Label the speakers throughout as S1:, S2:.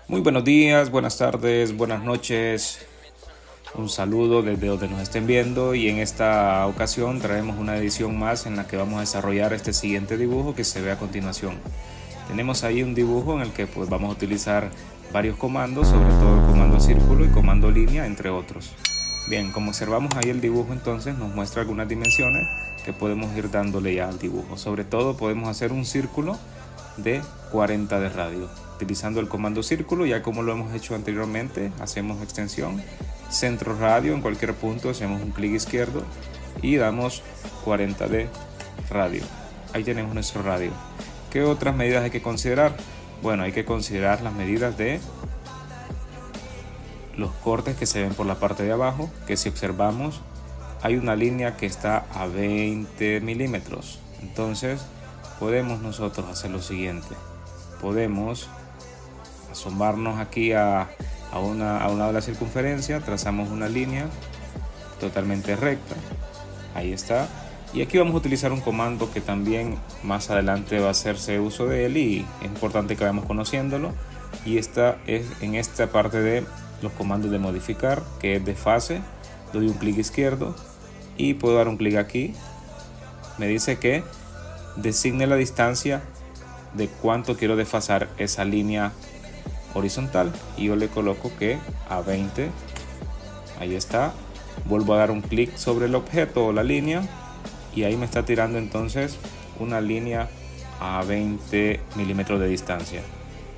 S1: Muy buenos días, buenas tardes, buenas noches. Un saludo desde donde nos estén viendo y en esta ocasión traemos una edición más en la que vamos a desarrollar este siguiente dibujo que se ve a continuación. Tenemos ahí un dibujo en el que pues vamos a utilizar varios comandos, sobre todo el comando círculo y comando línea, entre otros. Bien, como observamos ahí el dibujo entonces nos muestra algunas dimensiones que podemos ir dándole ya al dibujo. Sobre todo podemos hacer un círculo de 40 de radio. Utilizando el comando círculo, ya como lo hemos hecho anteriormente, hacemos extensión, centro radio en cualquier punto, hacemos un clic izquierdo y damos 40 de radio. Ahí tenemos nuestro radio. ¿Qué otras medidas hay que considerar? Bueno, hay que considerar las medidas de los cortes que se ven por la parte de abajo, que si observamos hay una línea que está a 20 milímetros. Entonces podemos nosotros hacer lo siguiente. Podemos asomarnos aquí a un lado de la circunferencia, trazamos una línea totalmente recta. Ahí está. Y aquí vamos a utilizar un comando que también más adelante va a hacerse uso de él y es importante que vayamos conociéndolo. Y esta es en esta parte de los comandos de modificar, que es de fase. Doy un clic izquierdo y puedo dar un clic aquí. Me dice que designe la distancia de cuánto quiero desfasar esa línea horizontal y yo le coloco que a 20. Ahí está. Vuelvo a dar un clic sobre el objeto o la línea y ahí me está tirando entonces una línea a 20 milímetros de distancia,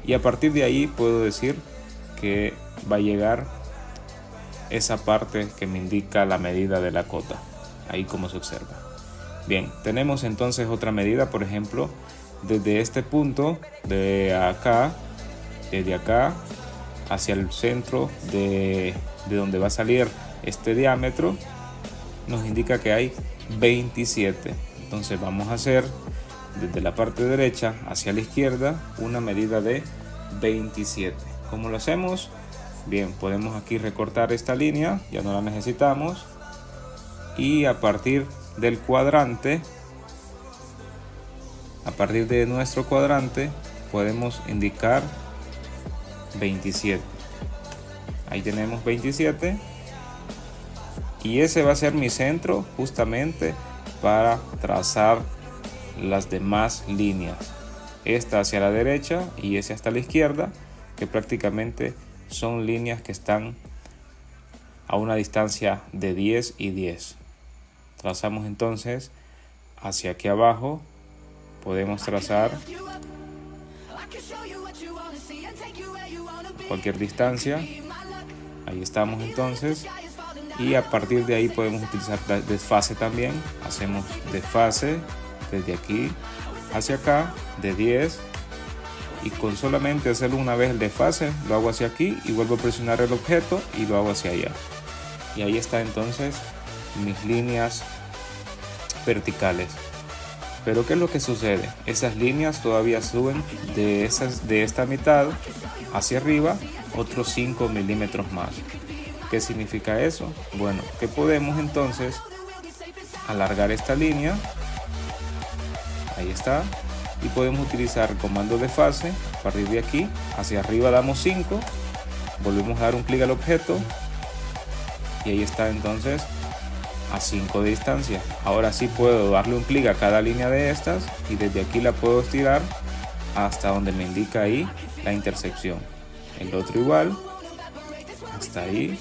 S1: y a partir de ahí puedo decir que va a llegar esa parte que me indica la medida de la cota, ahí como se observa. Bien, tenemos entonces otra medida, por ejemplo, desde este punto de acá, desde acá hacia el centro de donde va a salir este diámetro, nos indica que hay 27. Entonces vamos a hacer desde la parte derecha hacia la izquierda una medida de 27. ¿Cómo lo hacemos? Bien, podemos aquí recortar esta línea, ya no la necesitamos, y a partir del cuadrante, a partir de nuestro cuadrante podemos indicar 27. Ahí tenemos 27 y ese va a ser mi centro justamente para trazar las demás líneas, esta hacia la derecha y ese hasta la izquierda, que prácticamente son líneas que están a una distancia de 10 y 10. Trazamos entonces hacia aquí abajo, podemos trazar cualquier distancia. Ahí estamos entonces, y a partir de ahí podemos utilizar desfase también. Hacemos desfase desde aquí hacia acá de 10, y con solamente hacerlo una vez el desfase lo hago hacia aquí y vuelvo a presionar el objeto y lo hago hacia allá, y ahí está entonces mis líneas verticales. Pero ¿qué es lo que sucede? Esas líneas todavía suben de esta mitad hacia arriba otros 5 milímetros más. ¿Qué significa eso? Bueno, que podemos entonces alargar esta línea. Ahí está. Y podemos utilizar el comando de fase. A partir de aquí hacia arriba damos 5. Volvemos a dar un clic al objeto. Y ahí está entonces a 5 de distancia. Ahora sí puedo darle un clic a cada línea de estas y desde aquí la puedo estirar hasta donde me indica ahí la intersección. El otro igual, hasta ahí,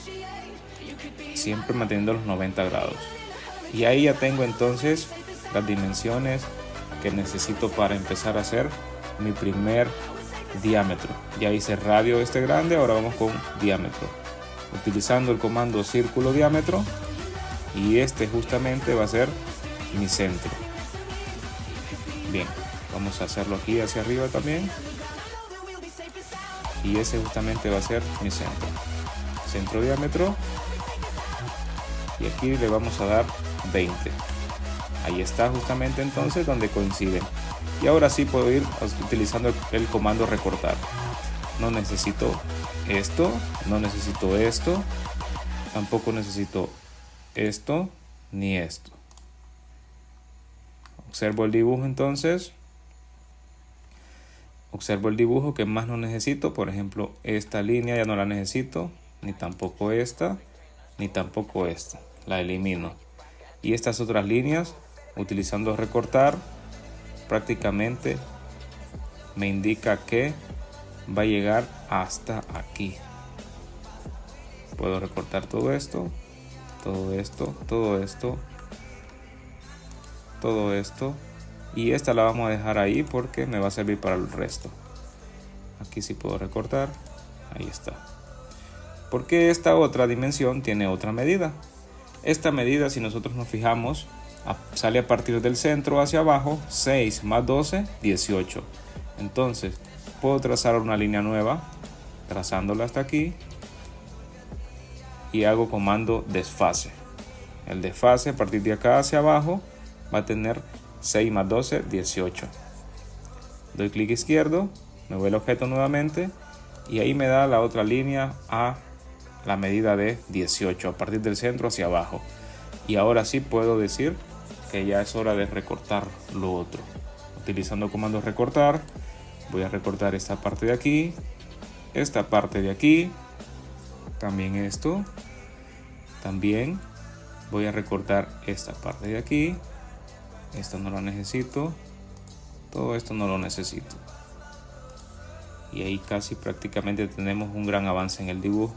S1: siempre manteniendo los 90 grados. Y ahí ya tengo entonces las dimensiones que necesito para empezar a hacer mi primer diámetro. Ya hice radio este grande, ahora vamos con diámetro. Utilizando el comando círculo diámetro, y este justamente va a ser mi centro. Bien, vamos a hacerlo aquí hacia arriba también, y ese justamente va a ser mi centro. Centro diámetro, y aquí le vamos a dar 20. Ahí está justamente entonces donde coinciden. Y ahora sí puedo ir utilizando el comando recortar. No necesito esto, no necesito esto, tampoco necesito esto ni esto. Observo el dibujo entonces observo el dibujo que más no necesito. Por ejemplo, esta línea ya no la necesito, ni tampoco esta, ni tampoco esta. La elimino. Y estas otras líneas, utilizando recortar, prácticamente me indica que va a llegar hasta aquí. Puedo recortar todo esto, todo esto, todo esto, todo esto, y esta la vamos a dejar ahí porque me va a servir para el resto. Aquí sí puedo recortar, ahí está. Porque esta otra dimensión tiene otra medida. Esta medida, si nosotros nos fijamos, sale a partir del centro hacia abajo. 6 más 12, 18. Entonces puedo trazar una línea nueva, trazándola hasta aquí, y hago comando desfase. El desfase a partir de acá hacia abajo va a tener 6 más 12, 18. Doy clic izquierdo, me voy al objeto nuevamente y ahí me da la otra línea a la medida de 18 a partir del centro hacia abajo. Y ahora sí puedo decir que ya es hora de recortar lo otro. Utilizando comando recortar, voy a recortar esta parte de aquí, esta parte de aquí, también esto, también voy a recortar esta parte de aquí, esta no la necesito, todo esto no lo necesito. Y ahí casi prácticamente tenemos un gran avance en el dibujo.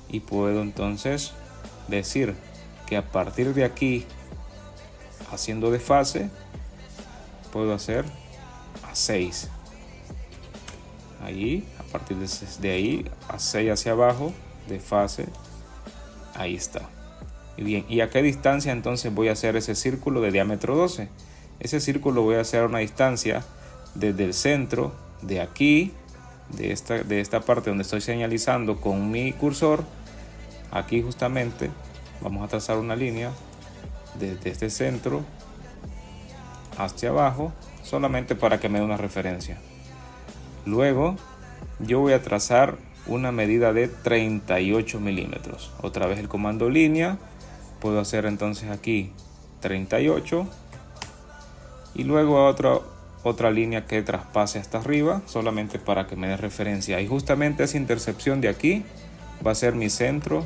S1: Y puedo entonces decir que a partir de aquí, haciendo desfase, puedo hacer a 6. Ahí, a partir de ahí, a 6 hacia abajo, desfase, ahí está. Y bien, ¿y a qué distancia entonces voy a hacer ese círculo de diámetro 12? Ese círculo voy a hacer a una distancia desde el centro, de aquí, de esta parte donde estoy señalizando con mi cursor. Aquí justamente vamos a trazar una línea desde este centro hacia abajo, solamente para que me dé una referencia. Luego yo voy a trazar una medida de 38 milímetros. Otra vez el comando línea, puedo hacer entonces aquí 38 y luego otra línea que traspase hasta arriba, solamente para que me dé referencia. Y justamente esa intersección de aquí va a ser mi centro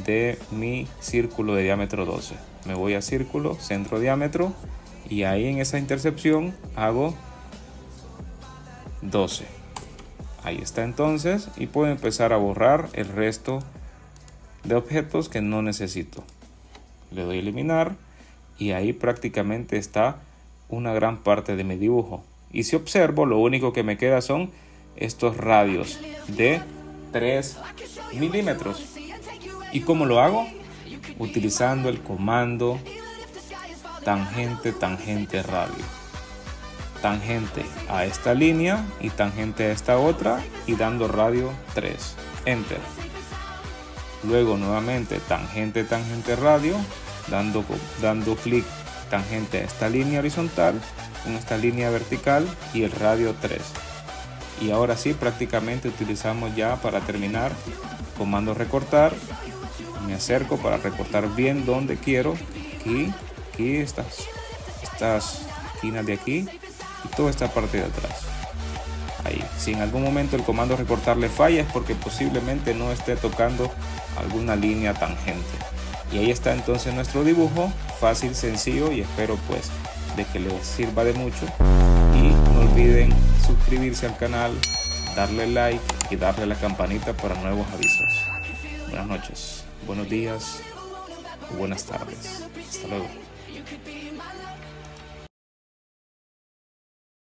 S1: de mi círculo de diámetro 12. Me voy a círculo, centro, diámetro, y ahí en esa intersección hago 12. Ahí está entonces, y puedo empezar a borrar el resto de objetos que no necesito. Le doy a eliminar y ahí prácticamente está una gran parte de mi dibujo. Y si observo, lo único que me queda son estos radios de 3 milímetros. ¿Y cómo lo hago? Utilizando el comando tangente, tangente, radio. Tangente a esta línea y tangente a esta otra, y dando radio 3. Enter. Luego nuevamente tangente, tangente, radio, dando clic tangente a esta línea horizontal con esta línea vertical y el radio 3. Y ahora sí, prácticamente utilizamos ya para terminar comando recortar. Me acerco para recortar bien donde quiero. Aquí estas esquinas de aquí y toda esta parte de atrás. Ahí. Si en algún momento el comando recortar le falla, es porque posiblemente no esté tocando alguna línea tangente. Y ahí está entonces nuestro dibujo, fácil, sencillo, y espero pues de que les sirva de mucho. Y no olviden suscribirse al canal, darle like y darle a la campanita para nuevos avisos. Buenas noches, buenos días o buenas tardes. Hasta luego.